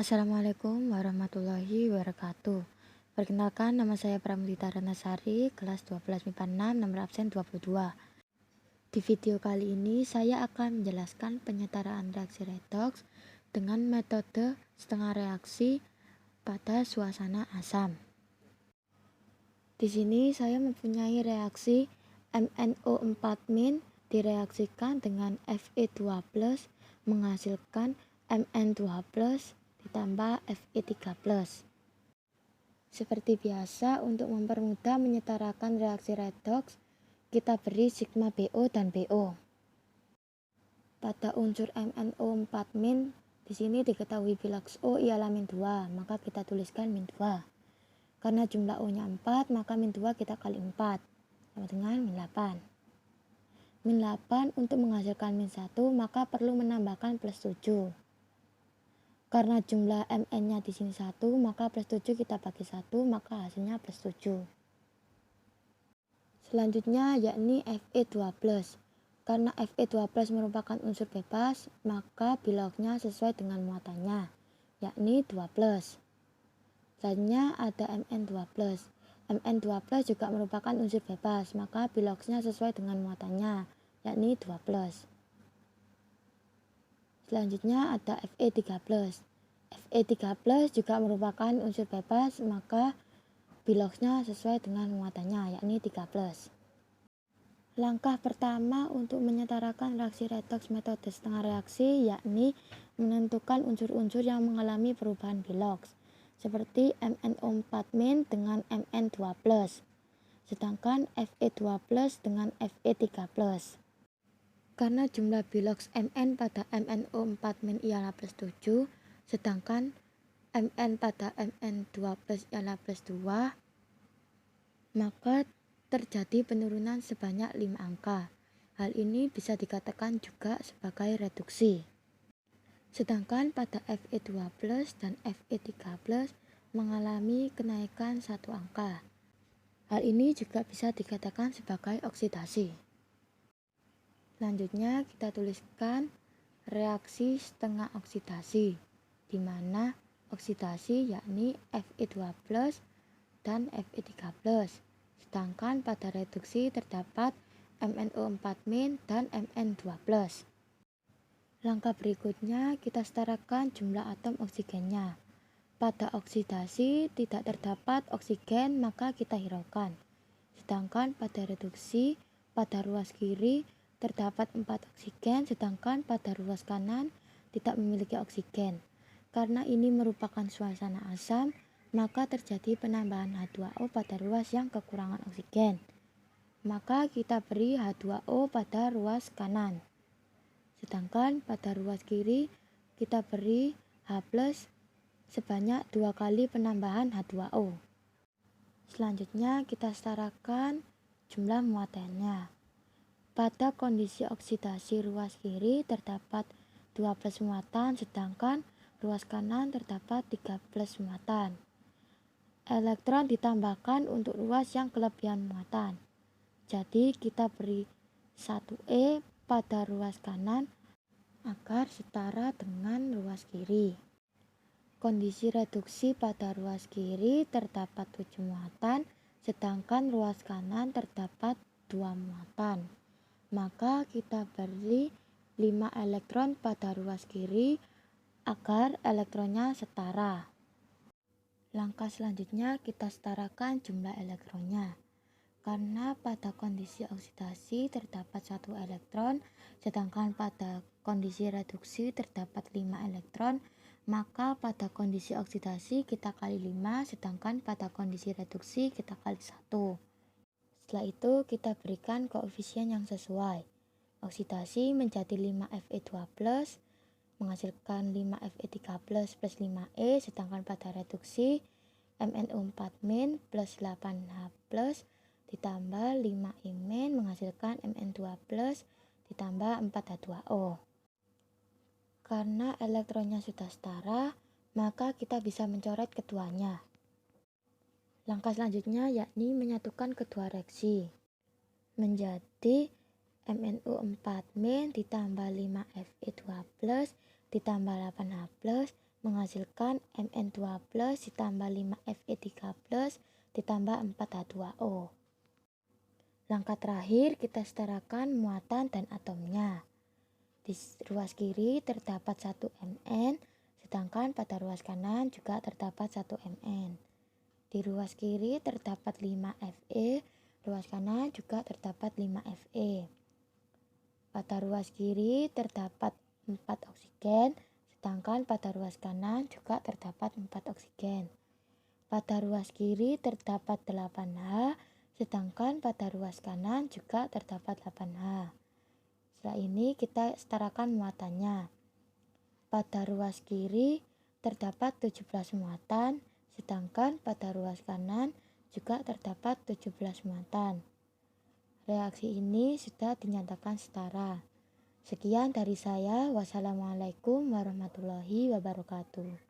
Assalamualaikum warahmatullahi wabarakatuh. Perkenalkan, nama saya Pramudita Ranasari, kelas 12 MIPA 6, nomor absen 22. Di video kali ini saya akan menjelaskan penyetaraan reaksi redoks dengan metode setengah reaksi pada suasana asam. Di sini saya mempunyai reaksi MnO4- direaksikan dengan Fe2+ menghasilkan Mn2+ ditambah Fe3+. Seperti biasa, untuk mempermudah menyetarakan reaksi redoks, kita beri sigma BO dan BO. Pada unsur MnO4- di sini diketahui biloks O ialah min 2, maka kita tuliskan min 2. Karena jumlah O-nya 4, maka min 2 kita kali 4, sama dengan min 8. Min 8 untuk menghasilkan min 1, maka perlu menambahkan plus 7. Karena jumlah Mn-nya di sini 1, maka plus 7 kita bagi 1, maka hasilnya plus 7. Selanjutnya yakni Fe2+. Karena Fe2+ merupakan unsur bebas, maka biloknya sesuai dengan muatannya, yakni 2+. Selanjutnya ada Mn2+. Mn2+ juga merupakan unsur bebas, maka biloksnya sesuai dengan muatannya, yakni 2+. Selanjutnya ada Fe3+. Fe3+ juga merupakan unsur bebas, maka biloksnya sesuai dengan muatannya, yakni 3+. Langkah pertama untuk menyetarakan reaksi redoks metode setengah reaksi yakni menentukan unsur-unsur yang mengalami perubahan biloks, seperti MnO4- dengan Mn2+, sedangkan Fe2+ dengan Fe3+. Karena jumlah biloks Mn pada MnO4- ialah plus 7, sedangkan Mn pada Mn2+ ialah plus 2, maka terjadi penurunan sebanyak 5 angka. Hal ini bisa dikatakan juga sebagai reduksi. Sedangkan pada Fe2+ dan Fe3+ mengalami kenaikan 1 angka. Hal ini juga bisa dikatakan sebagai oksidasi. Selanjutnya kita tuliskan reaksi setengah oksidasi, di mana oksidasi yakni Fe2+ dan Fe3+. Sedangkan pada reduksi terdapat MnO4- dan Mn2+. Langkah berikutnya kita setarakan jumlah atom oksigennya. Pada oksidasi tidak terdapat oksigen, maka kita hiraukan. Sedangkan pada reduksi, pada ruas kiri terdapat 4 oksigen, sedangkan pada ruas kanan tidak memiliki oksigen. Karena ini merupakan suasana asam, maka terjadi penambahan H2O pada ruas yang kekurangan oksigen. Maka kita beri H2O pada ruas kanan. Sedangkan pada ruas kiri kita beri H+ sebanyak 2 kali penambahan H2O. Selanjutnya kita setarakan jumlah muatannya. Pada kondisi oksidasi ruas kiri terdapat 2+ muatan, sedangkan ruas kanan terdapat 3+ muatan. Elektron ditambahkan untuk ruas yang kelebihan muatan. Jadi kita beri 1E pada ruas kanan agar setara dengan ruas kiri. Kondisi reduksi pada ruas kiri terdapat 7 muatan, sedangkan ruas kanan terdapat 2 muatan. Maka kita beri 5 elektron pada ruas kiri agar elektronnya setara. Langkah selanjutnya kita setarakan jumlah elektronnya. Karena pada kondisi oksidasi terdapat 1 elektron, sedangkan pada kondisi reduksi terdapat 5 elektron, maka pada kondisi oksidasi kita kali 5, sedangkan pada kondisi reduksi kita kali 1. Setelah itu kita berikan koefisien yang sesuai. Oksidasi menjadi 5 Fe2+, menghasilkan 5 Fe3+ plus 5E, sedangkan pada reduksi MnO4- plus 8H+, ditambah 5E- menghasilkan Mn2+ ditambah 4H2O. Karena elektronnya sudah setara, maka kita bisa mencoret keduanya. Langkah selanjutnya yakni menyatukan kedua reaksi. Menjadi MnO4- ditambah 5 Fe2+ ditambah 8H+ menghasilkan Mn2+ ditambah 5Fe3+ ditambah 4H2O. Langkah terakhir kita setarakan muatan dan atomnya. Di ruas kiri terdapat 1 Mn, sedangkan pada ruas kanan juga terdapat 1 Mn. Di ruas kiri terdapat 5 Fe, ruas kanan juga terdapat 5 Fe. Pada ruas kiri terdapat 4 oksigen, sedangkan pada ruas kanan juga terdapat 4 oksigen. Pada ruas kiri terdapat 8H, sedangkan pada ruas kanan juga terdapat 8H. Setelah ini kita setarakan muatannya. Pada ruas kiri terdapat 17 muatan, sedangkan pada ruas kanan juga terdapat 17 muatan. Reaksi ini sudah dinyatakan setara. Sekian dari saya. Wassalamualaikum warahmatullahi wabarakatuh.